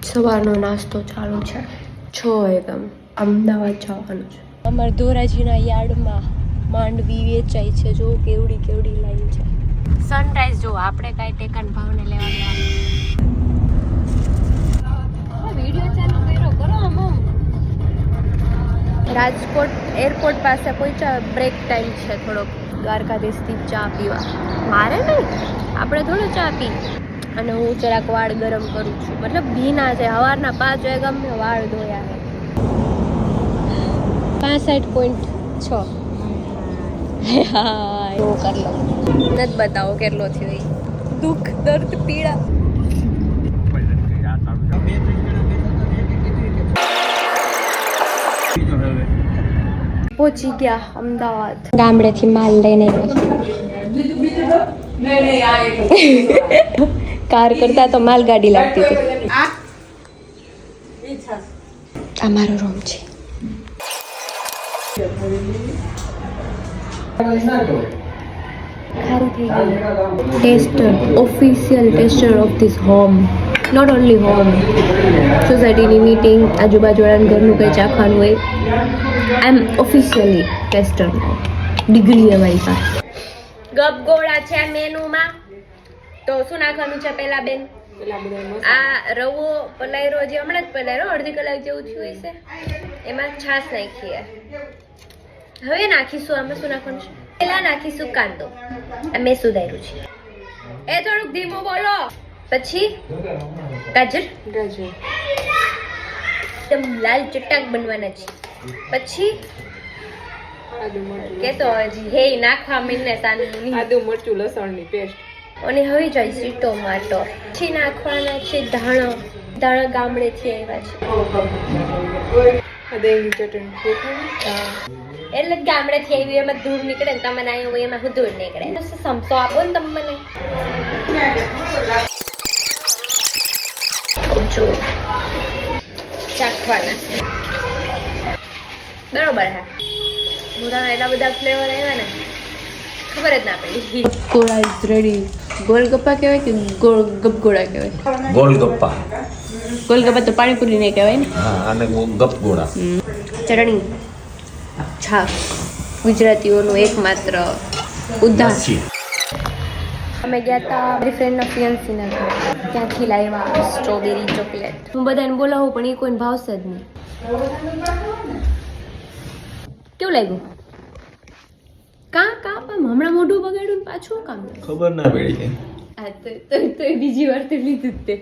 સવારનો નાસ્તો ચાલુ છે 6 એકમ અમદાવાદ જવાનું છે અમારા ધોરાજીના યાર્ડમાં માંડવી વેચાય છે જો કેવડી કેવડી લાઈન છે સનરાઈઝ જો આપણે કાંઈ ટેકાન ભાવને લેવા વિડીયો ચાલુ કર્યો કરો આમાં રાજકોટ એરપોર્ટ પાસે પહોંચ્યા બ્રેક ટાઈમ છે થોડોક દ્વારકાધીશથી ચા પીવા મારે નહીં આપણે થોડો ચા પી અને હું જરાક વાળ ગરમ કરું છું મતલબ ભીના છે સવારના 5 વાગ્યા મેં વાળ ધોયા છે 65.6 હા એવું કરી લઉં નથી બતાવો કેટલો થયો એ દુઃખ દર્દ પીડા પહોંચી ગયા અમદાવાદ ગામડેથી માલ લઈને કાર કરતા તો માલગાડી લાગતી હતી આ મારો રૂમ છે ખારું થઈ ગયું taster official taster of this home not only home સોસાયટીની મીટિંગ આજુબાજુવાળાના ઘરનું કંઈ ચાખવાનું હોય I am officially taster degree અમારી પાસે ગપગોળા છે મેનુમાં તો શું નાખવાનું છે પહેલા બેન આ રવો પલાયરો જે હમણાં જ પલાયરો અડધી કલાક જેવું થયું હશે એમાં છાશ નાખીએ હવે નાખીશું આમાં શું નાખવાનું છે પહેલા નાખીશું કાંદો મેં સુધાર્યું છે એ થોડુંક ધીમું બોલો પછી ગાજર એકદમ લાલ ચટાક બનવાના છે પછી કે તો હજી હે નાખવા મીને સાનું આદુ મરચું લસણની પેસ્ટ અને હવે જોઈશું ટોમાટો પછી નાખવાના છે ધાણા ગામડેથી આવ્યા છે દહીંની ચટણી એટલે ગામડેથી આવી એમાં ધૂળ નીકળે ને તમને આવ્યું હોય એમાં ધૂળ નીકળે સમસો આપો ને તમે મને ચાખવાના બરોબર હા મોટાના એટલા બધા ફ્લેવર આવ્યા ને ખબર જ ના પડી ગોળા ઇઝ રેડી ગોલગપ્પા કહેવાય કે ગપગોળા કહેવાય ગોલગપ્પા ગોલગપ્પા તો પાણીપુરી ને કહેવાય ને હા અને ગપગોળા ચટણી છાશ ગુજરાતીઓનું એકમાત્ર ઉદ્ધાર અમે ગયા હતા મારી ફ્રેન્ડના ફિયન્સીના ઘરે ત્યાંથી લાવ્યા સ્ટ્રોબેરી ચોકલેટ હું બધાને બોલાવું પણ એ કોઈને ભાવશે જ નહીં કેવું લાગ્યું કાં હમણાં મોઢું બગાડ્યું પાછું કામ ખબર ના પડી હા તો બીજી વાર તો લીધું જ તે